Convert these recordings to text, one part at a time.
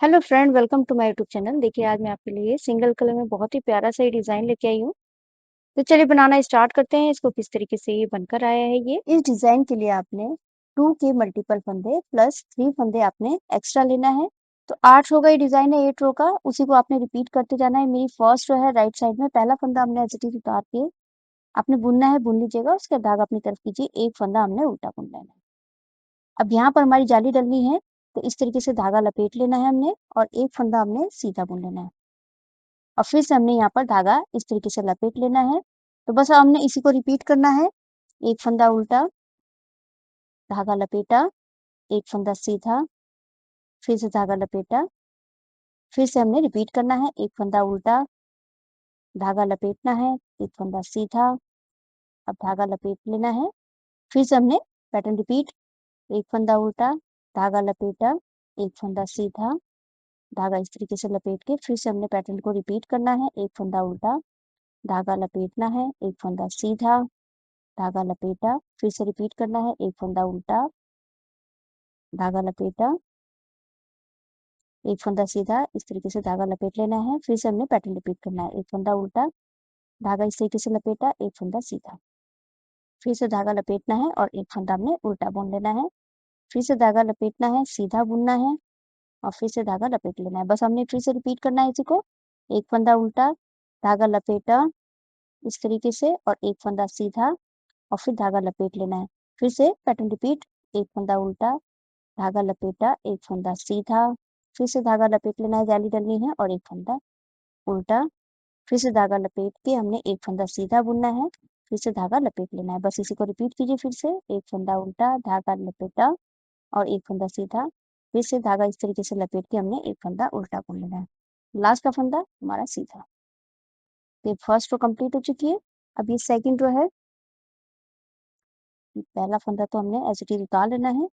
Hello friend, welcome to my YouTube channel. देखिए, आज मैं आपके लिए सिंगल कलर में बहुत ही प्यारा सा ये डिज़ाइन लेके आई हूँ। तो चलिए बनाना स्टार्ट करते हैं। इसको किस तरीके से ये बनकर आया है ये। इस डिज़ाइन के लिए आपने 2 के मल्टीपल फंदे प्लस 3 फंदे आपने एक्स्ट्रा लेना है। तो 8 रो का ये डिज़ाइन है, 8 रो का, उसी को आपने रिपीट करते जाना है। मेरी फर्स्ट रो है राइट साइड में, पहला फंदा हमने एज इट इज़ उतार के आपने बुनना है, बुन लीजिएगा। उसके बाद धागा अपनी तरफ कीजिए, एक फंदा हमने उल्टा बुन लेना है। अब यहाँ पर हमारी जाली डलनी है, तो इस तरीके से धागा लपेट लेना है हमने और एक फंदा हमने सीधा बुन लेना है। और फिर से हमने यहाँ पर धागा इस तरीके से लपेट लेना है। तो बस हमने इसी को रिपीट करना है। एक फंदा उल्टा, धागा लपेटा, एक फंदा सीधा, फिर से धागा लपेटा, फिर से हमने रिपीट करना है। एक फंदा उल्टा, धागा लपेटना है, एक फंदा सीधा, अब धागा लपेट लेना है। फिर से हमने पैटर्न रिपीट, एक फंदा उल्टा, धागा लपेटा, एक फंदा सीधा, धागा इस तरीके से लपेट के फिर से हमने पैटर्न को रिपीट करना है। एक फंदा उल्टा, धागा लपेटना है, एक फंदा सीधा, धागा लपेटा, फिर से रिपीट करना है। एक फंदा उल्टा, धागा लपेटा, एक फंदा सीधा, इस तरीके से धागा लपेट लेना है। फिर से हमने पैटर्न रिपीट करना है। एक फंदा उल्टा, धागा इस तरीके से लपेटा, एक फंदा सीधा, फिर से धागा लपेटना है और एक फंदा हमने उल्टा बुन लेना है। फिर से धागा लपेटना है, सीधा बुनना है और फिर से धागा लपेट लेना है। बस हमने फिर से रिपीट करना है इसी को। एक फंदा उल्टा, धागा लपेटा इस तरीके से और एक फंदा सीधा और फिर धागा लपेट लेना है। फिर से पैटर्न रिपीट, एक फंदा उल्टा, धागा लपेटा, एक फंदा सीधा, फिर से धागा लपेट लेना है, जाली डलनी है और एक फंदा उल्टा, फिर से धागा लपेट के हमने एक फंदा सीधा बुनना है, फिर से धागा लपेट लेना है। बस इसी को रिपीट कीजिए फिर से। एक फंदा उल्टा, धागा लपेटा और एक फंदा सीधा, फिर से धागा इस तरीके से लपेट के हमने एक फंदा उल्टा बुन लेना है। लास्ट का फंदा हमारा सीधा। तो फर्स्ट रो कंप्लीट हो चुकी है। अब ये सेकंड रो है। पहला फंदा तो हमने एज इट इज उतार लेना है।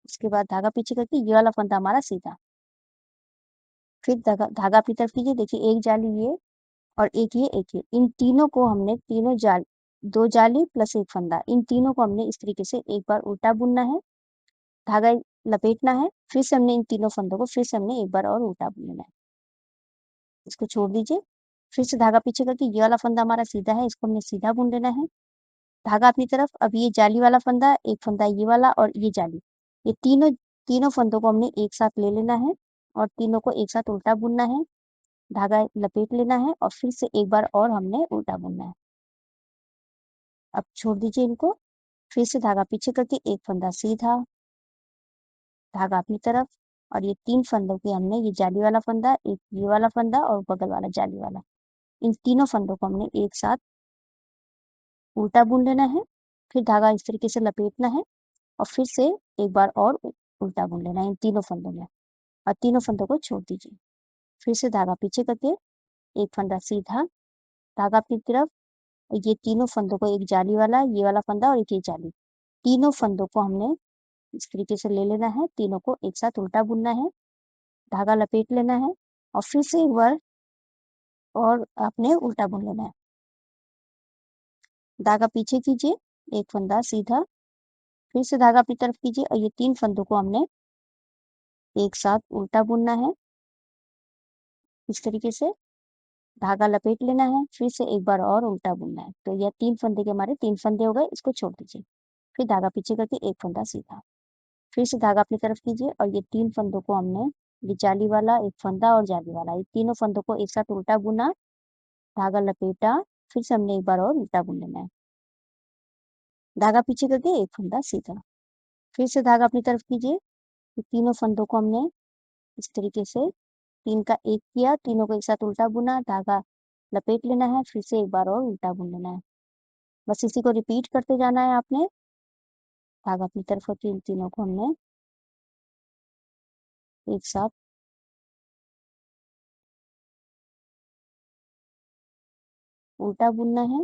उसके बाद धागा पीछे करके ये वाला फंदा हमारा सीधा, फिर धागा अपनी तरफ कीजिए। देखिए, एक जाली ये और एक ये, एक ये, इन तीनों को हमने तीनों जाली, 2 जाली प्लस एक फंदा, इन तीनों को हमने इस तरीके से एक बार उल्टा बुनना है, धागा लपेटना है, फिर से हमने इन तीनों फंदों को फिर से हमने एक बार और उल्टा बुनना है। इसको छोड़ दीजिए। फिर से धागा पीछे करके ये वाला फंदा हमारा सीधा है, इसको हमने सीधा बुन लेना है, धागा अपनी तरफ। अब ये जाली वाला फंदा, एक फंदा ये वाला और ये जाली, ये तीनों तीनों फंदों को हमने एक साथ ले लेना है और तीनों को एक साथ उल्टा बुनना है, धागा लपेट लेना है और फिर से एक बार और हमने उल्टा बुनना है। अब छोड़ दीजिए इनको। फिर से धागा पीछे करके एक फंदा सीधा, धागा अपनी तरफ और ये 3 फंदों के हमने, ये जाली वाला फंदा, एक ये वाला फंदा और बगल वाला जाली वाला, इन तीनों फंदों को हमने एक साथ उल्टा बुन लेना है, फिर धागा इस तरीके से लपेटना है और फिर से एक बार और उल्टा बुन लेना है इन तीनों फंदों में और तीनों फंदों को छोड़ दीजिए। फिर से धागा पीछे करके एक फंदा सीधा, धागा अपनी तरफ, ये तीनों फंदों को, एक जाली वाला, ये वाला फंदा और एक ये जाली, तीनों फंदों को हमने इस तरीके से ले लेना है, तीनों को एक साथ उल्टा बुनना है, धागा लपेट लेना है और फिर से एक बार और आपने उल्टा बुन लेना है। धागा पीछे कीजिए, एक फंदा सीधा, फिर से धागा अपनी तरफ कीजिए और ये 3 फंदों को हमने एक साथ उल्टा बुनना है। इस तरीके से धागा लपेट लेना है, फिर से एक बार और उल्टा बुनना है। तो ये 3 फंदे के हमारे 3 फंदे हो गए, इसको छोड़ दीजिए। फिर धागा पीछे करके एक फंदा सीधा, फिर से धागा अपनी तरफ कीजिए और ये 3 फंदों को हमने, ये जाली वाला, एक फंदा और जाली वाला, ये तीनों फंदों को एक साथ उल्टा बुना, धागा लपेटा, फिर से हमने एक बार और उल्टा बुन लेना है, धागा पीछे करके एक फंदा सीधा, फिर से धागा अपनी तरफ कीजिए। ये तीनों फंदों को हमने इस तरीके से 3 का 1 किया, तीनों को एक साथ उल्टा बुना, धागा लपेट लेना है, फिर से एक बार और उल्टा बुन लेना है। बस इसी को रिपीट करते जाना है आपने। धागा अपनी तरफ होती इन तीनों को हमने एक साथ उल्टा बुनना है,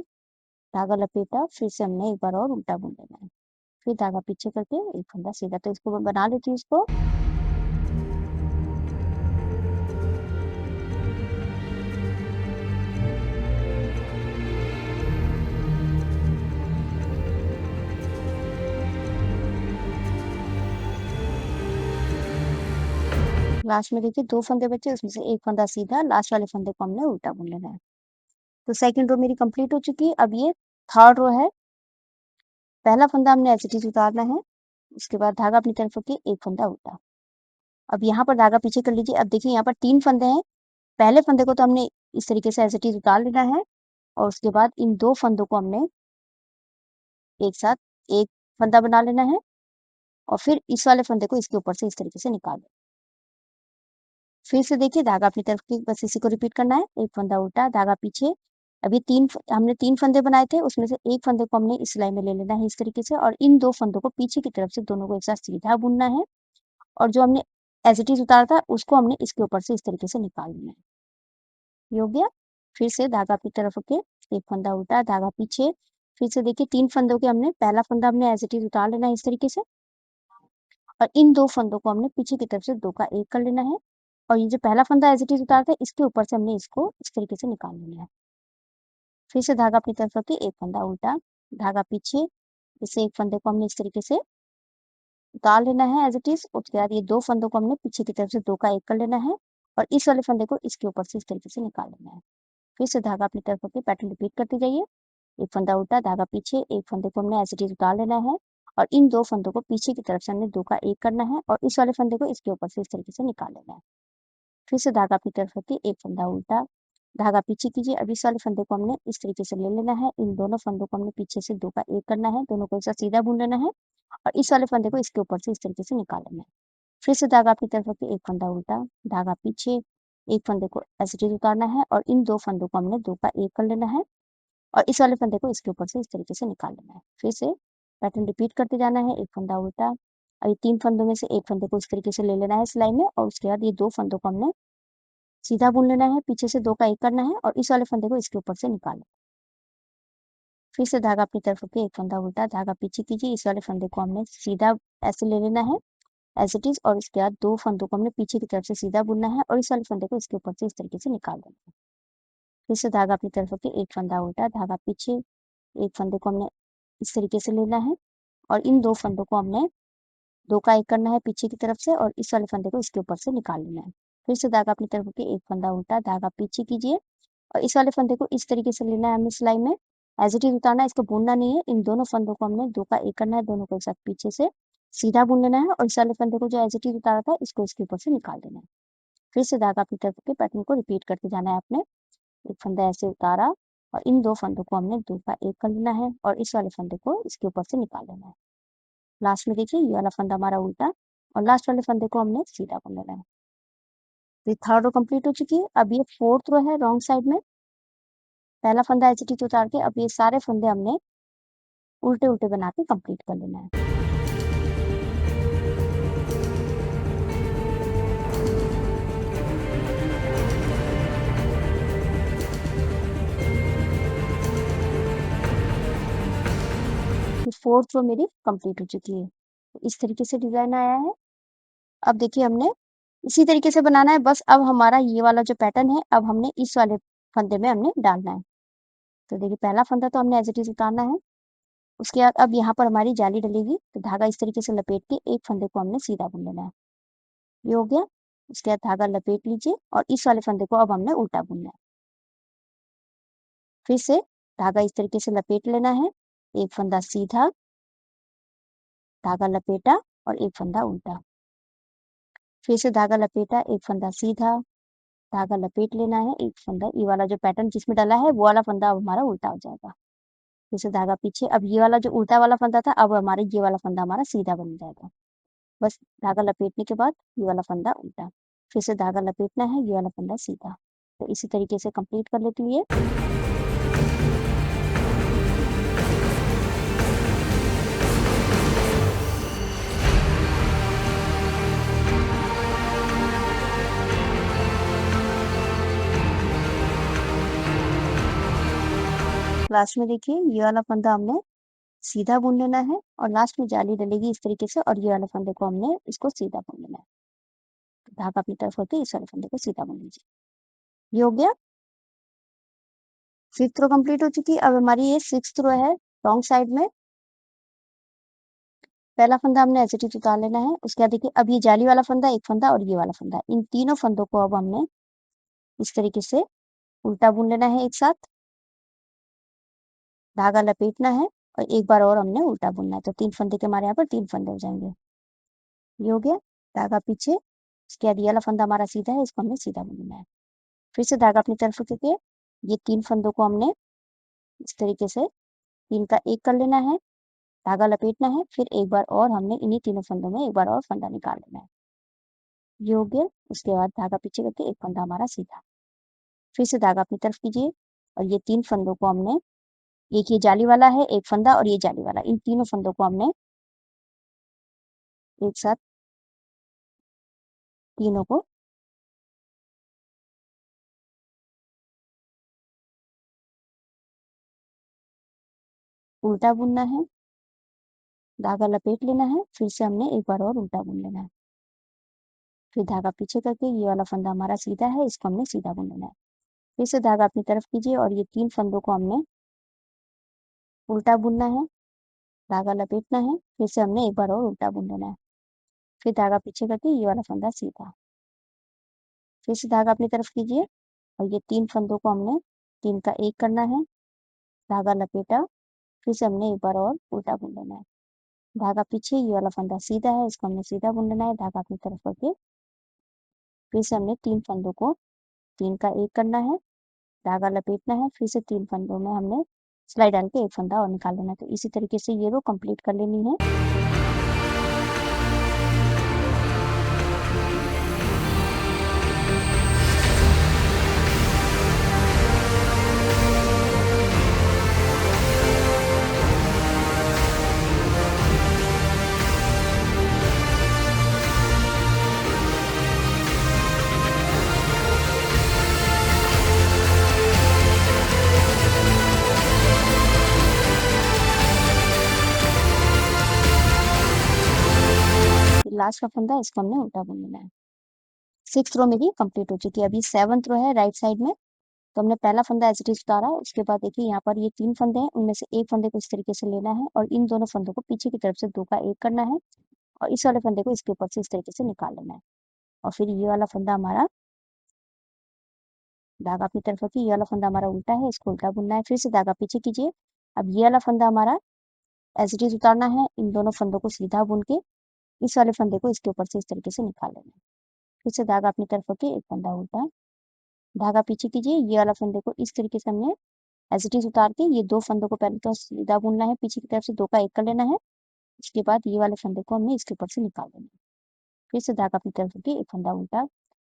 धागा लपेटा, फिर से हमने एक बार और उल्टा बुन लेना है, फिर धागा पीछे करके एक फंदा सीधा। तो इसको मैं बना लेती हूँ इसको। लास्ट में देखिए 2 फंदे बचे, उसमें से 1 फंदा सीधा, लास्ट वाले फंदे को हमने उल्टा बुन लेना है। तो सेकंड रो मेरी कंप्लीट हो चुकी है। अब ये थर्ड रो है। पहला फंदा हमने एज इट इज उतारना है, उसके बाद धागा अपनी तरफ रखिए, 1 फंदा उल्टा। अब यहाँ पर धागा पीछे कर लीजिए। अब देखिए यहाँ पर 3 फंदे हैं। पहले फंदे को तो हमने इस तरीके से एज इट इज उतार लेना है और उसके बाद इन 2 फंदों को हमने एक साथ एक फंदा बना लेना है और फिर इस वाले फंदे को इसके ऊपर से इस तरीके से निकाल दें। फिर से देखिए धागा अपनी तरफ की, बस इसी को रिपीट करना है। 1 फंदा उल्टा, धागा पीछे। अब ये हमने 3 फंदे बनाए थे, उसमें से 1 फंदे को हमने इस सिलाई में ले लेना है इस तरीके से और इन 2 फंदों को पीछे की तरफ से दोनों को एक साथ सीधा बुनना है और जो हमने एज इट इज उतारा था उसको हमने इसके ऊपर से इस तरीके से निकाल लेना है। ये हो गया। फिर से धागा अपनी तरफ रखे, 1 फंदा उल्टा, धागा पीछे। फिर से देखिए 3 फंदों के हमने पहला फंदा हमने एज इट इज उतार लेना है इस तरीके से और इन 2 फंदों को हमने पीछे की तरफ से 2 का 1 कर लेना है और ये जो पहला फंदा एज इट इज उतारते हैं इसके ऊपर से हमने इसको इस तरीके से निकाल लेना है। फिर से धागा अपनी तरफ रखिए, 1 फंदा उल्टा, धागा पीछे। इसे 1 फंदे को हमने इस तरीके से उतार लेना है एज इट इज। उसके बाद ये 2 फंदों को हमने पीछे की तरफ से 2 का 1 कर लेना है और इस वाले फंदे को इसके ऊपर से इस तरीके से निकाल लेना है। फिर से धागा अपनी तरफ रखिए, पैटर्न रिपीट करते जाइए। 1 फंदा उल्टा, धागा पीछे, 1 फंदे को हमने एज इट इज उतार लेना है और इन 2 फंदों को पीछे की तरफ से हमने 2 का 1 करना है और इस वाले फंदे को इसके ऊपर से इस तरीके से निकाल लेना है। फिर से धागा अपनी तरफ रखिए, 1 फंदा उल्टा, धागा पीछे कीजिए। अब इस वाले फंदे को हमने इस तरीके से ले लेना है। इन दोनों फंदों को हमने पीछे से 2 का 1 करना है, दोनों को एक साथ सीधा बुन लेना है और इस वाले फंदे को इसके ऊपर से इस तरीके से निकाल लेना है। फिर से धागा अपनी तरफ रखिए, 1 फंदा उल्टा, धागा पीछे, 1 फंदे को एज इट इज उतारना है और इन 2 फंदों को हमने 2 का 1 कर लेना है और इस वाले फंदे को इसके ऊपर से इस तरीके से निकाल लेना है। फिर से पैटर्न रिपीट करते जाना है, 1 फंदा उल्टा। अब ये 3 फंदों में से 1 फंदे को इस तरीके से ले लेना है सिलाई में और उसके बाद ये 2 फंदों को हमने सीधा बुन लेना है, पीछे से 2 का 1 करना है और इस वाले फंदे को इसके ऊपर से निकाल लें। फिर से धागा अपनी तरफ रखिए, 1 फंदा उल्टा, धागा पीछे कीजिए। इस वाले फंदे को हमने सीधा ऐसे ले लेना है एज इट इज और इसके बाद 2 फंदों को हमने पीछे की तरफ से सीधा बुनना है और इस वाले फंदे को इसके ऊपर से इस तरीके से निकाल देना है। फिर से धागा अपनी तरफ रखिए, 1 फंदा उल्टा, धागा पीछे, 1 फंदे को हमने इस तरीके से लेना है और इन 2 फंदों को हमने 2 का 1 करना है पीछे की तरफ से और इस वाले फंदे को इसके ऊपर से निकाल लेना है। फिर से धागा अपनी तरफ रखिए, 1 फंदा उल्टा, धागा पीछे कीजिए और इस वाले फंदे को इस तरीके से लेना है हमें सिलाई में, एज इट इज उतारना है, इसको बुनना नहीं है। इन दोनों फंदों को हमने 2 का 1 करना है, दोनों को एक साथ पीछे से सीधा बुन लेना है और इस वाले फंदे को जो एज इट इज उतारा था इसको इसके ऊपर से निकाल देना है। फिर से धागा अपनी तरफ के पैटर्न को रिपीट करते जाना है आपने। एक फंदा ऐसे उतारा और इन 2 फंदों को हमने 2 का 1 कर लेना है और इस वाले फंदे को इसके ऊपर से निकाल लेना है। लास्ट में देखिए ये वाला फंदा हमारा उल्टा और लास्ट वाले फंदे को हमने सीधा बुन लेना है। तो ये थर्ड रो कंप्लीट हो चुकी है। अब ये फोर्थ रो है रॉन्ग साइड में। पहला फंदा एज इट इज उतार के अब ये सारे फंदे हमने उल्टे-उल्टे बना के कंप्लीट कर लेना है। ये फोर्थ रो मेरी कंप्लीट हो चुकी है। तो इस तरीके से डिज़ाइन आया है। अब देखिए हमने इसी तरीके से बनाना है, बस अब हमारा ये वाला जो पैटर्न है अब हमने इस वाले फंदे में हमने डालना है। तो देखिए पहला फंदा तो हमने एज इट इज उतारना है। उसके बाद अब यहाँ पर हमारी जाली डलेगी तो धागा इस तरीके से लपेट के एक फंदे को हमने सीधा बुन लेना है। ये हो गया। उसके बाद धागा लपेट लीजिए और इस वाले फंदे को अब हमने उल्टा बुनना है। फिर से धागा इस तरीके से लपेट लेना है, एक फंदा सीधा, धागा लपेटा और एक फंदा उल्टा। फिर से धागा लपेटा, एक फंदा सीधा, धागा लपेट लेना है, एक फंदा, ये वाला जो पैटर्न जिसमें डला है वो वाला फंदा अब हमारा उल्टा हो जाएगा। फिर से धागा पीछे, अब ये वाला जो उल्टा वाला फंदा था अब हमारा ये वाला फंदा हमारा सीधा बन जाएगा। बस धागा लपेटने के बाद ये वाला फंदा उल्टा, फिर से धागा लपेटना है, ये वाला फंदा सीधा। तो इसी तरीके से कंप्लीट कर लेती है। लास्ट में देखिए ये वाला फंदा हमने सीधा बुन लेना है और लास्ट में जाली डलेगी इस तरीके से और ये वाले फंदे को हमने इसको सीधा बुन लेना है। तो धागा अपनी तरफ होके इस वाले फंदे को सीधा बुन लीजिए। ये हो गया। फिफ्थ रो कंप्लीट हो चुकी है। अब हमारी ये सिक्स्थ रो है रॉन्ग साइड में। पहला फंदा हमने एज इट इज उतार लेना है। उसके बाद देखिए अब ये जाली वाला फंदा, एक फंदा और ये वाला फंदा, इन तीनों फंदों को अब हमने इस तरीके से उल्टा बुन लेना है एक साथ। धागा लपेटना है और एक बार और हमने उल्टा बुनना है, तो 3 फंदे के हमारे यहाँ पर 3 फंदे हो जाएंगे। ये हो गया। धागा पीछे, उसके बाद ये वाला फंदा हमारा सीधा है, इसको हमने सीधा बुनना है। फिर से धागा अपनी तरफ करके ये 3 फंदों को हमने इस तरीके से 3 का 1 कर लेना है, धागा लपेटना है, फिर एक बार और हमने इन्हीं तीनों फंदों में एक बार और फंदा निकाल लेना है। ये हो गया। उसके बाद धागा पीछे करके एक फंदा हमारा सीधा। फिर से धागा अपनी तरफ कीजिए और ये 3 फंदों को हमने, एक ये जाली वाला है, एक फंदा और ये जाली वाला, इन तीनों फंदों को हमने एक साथ तीनों को उल्टा बुनना है, धागा लपेट लेना है, फिर से हमने एक बार और उल्टा बुन लेना है। फिर धागा पीछे करके ये वाला फंदा हमारा सीधा है, इसको हमने सीधा बुन लेना है। फिर से धागा अपनी तरफ कीजिए और ये 3 फंदों को हमने उल्टा बुनना है, धागा लपेटना है, फिर से हमने एक बार और उल्टा बुन लेना है। फिर धागा पीछे करके ये वाला फंदा सीधा। फिर से धागा अपनी तरफ कीजिए और ये 3 फंदों को हमने 3 का 1 करना है, धागा लपेटा, फिर से हमने एक बार और उल्टा बुन लेना है। धागा पीछे, ये वाला फंदा सीधा है, इसको हमने सीधा बुन लेना है, धागा अपनी तरफ करके फिर से हमने 3 फंदों को 3 का 1 करना है, धागा लपेटना है, फिर से 3 फंदों में हमने सिलाई डाल के एक फंदा और निकाल लेना है। तो इसी तरीके से ये रो कंप्लीट कर लेनी है। लास्ट का फंदा, इसको हमने उल्टा बुन लेना है। 6th रो मेरी कंप्लीट हो चुकी है। अभी 7th रो है राइट साइड में। तो हमने पहला फंदा एज इट इज उतारा, उसके बाद देखिए यहाँ पर ये 3 फंदे हैं, उनमें से एक फंदे को इस तरीके से लेना है और इन दोनों फंदों को पीछे की तरफ से 2 का 1 करना है और इस वाले फंदे को इसके ऊपर से इस तरीके से निकाल लेना है। और फिर ये वाला फंदा हमारा, धागा अपनी तरफ रखिए, ये वाला फंदा हमारा उल्टा है, इसको उल्टा बुनना है। फिर से धागा पीछे कीजिए। अब ये वाला फंदा हमारा एज इट इज उतारना है, इन दोनों फंदों को सीधा बुन के इस वाले फंदे को इसके ऊपर से इस तरीके से निकाल लेना है। फिर से धागा अपनी तरफ रखिए, एक फंदा उल्टा, धागा पीछे कीजिए, ये वाला फंदे को इस तरीके से हमने एज इट इज उतार के ये 2 फंदों को पहले तो सीधा बुनना है, पीछे की तरफ से 2 का 1 कर लेना है। उसके बाद ये वाले फंदे को हमने इसके ऊपर से निकाल देना है। फिर से धागा अपनी तरफ रखिए, एक फंदा उल्टा,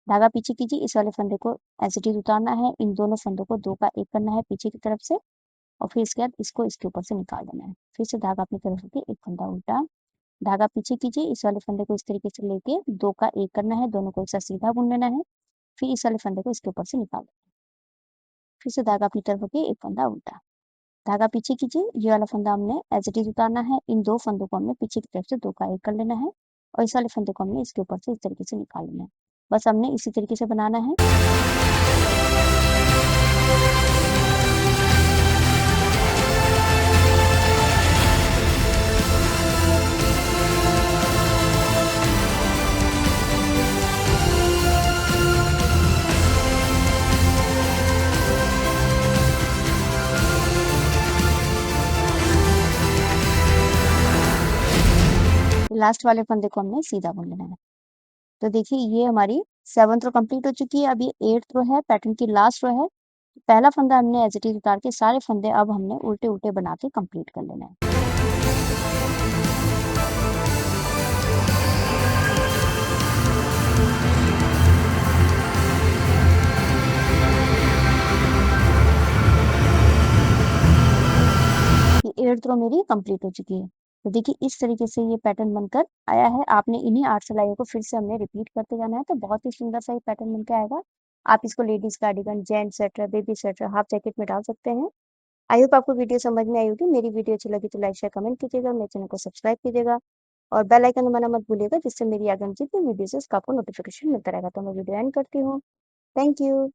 धागा पीछे कीजिए, इस वाले फंदे को एज इट इज उतारना है, इन दोनों फंदों को 2 का 1 करना है पीछे की तरफ से और फिर इसके बाद इसको इसके ऊपर से निकाल देना है। फिर से धागा अपनी तरफ रखिए, एक फंदा उल्टा, धागा पीछे कीजिए, इस वाले फंदे को इस तरीके से लेके 2 का 1 करना है, दोनों को एक साथ सीधा बुन लेना है, फिर इस वाले फंदे को इसके ऊपर से निकाल देना है। फिर से धागा अपनी तरफ रखिए, एक फंदा उल्टा, धागा पीछे कीजिए, ये वाला फंदा हमने एज इट इज उतारना है, इन 2 फंदों को हमने पीछे की तरफ से 2 का 1 कर लेना है और इस वाले फंदे को हमने इसके ऊपर से इस तरीके से निकाल लेना है। बस हमने इसी तरीके से बनाना है। लास्ट वाले फंदे को हमने सीधा बुन लेना है। तो देखिए ये हमारी 7th रो कंप्लीट हो चुकी है। अब ये 8th रो है, पैटर्न की लास्ट रो है। पहला फंदा हमने एज इट इज उतार के सारे फंदे अब हमने उल्टे उल्टे बना के कंप्लीट कर लेना है। ये 8th रो मेरी कंप्लीट हो चुकी है। तो देखिए इस तरीके से ये पैटर्न बनकर आया है। आपने इन्हीं 8 सिलाइयों को फिर से हमने रिपीट करते जाना है, तो बहुत ही सुंदर सा ये पैटर्न बनकर आएगा। आप इसको ladies cardigan, gents sweater, baby sweater, half jacket में डाल सकते हैं। आई होप आपको वीडियो समझ में आई होगी। मेरी वीडियो अच्छी लगी तो लाइक शेयर कमेंट कीजिएगा, मेरे चैनल को सब्सक्राइब कीजिएगा और बेल आइकन दबाना मत भूलिएगा, जिससे मेरी आगामी जितनी वीडियोस है उसका आपको नोटिफिकेशन मिलता रहेगा। तो मैं वीडियो एंड करती हूँ। Thank you.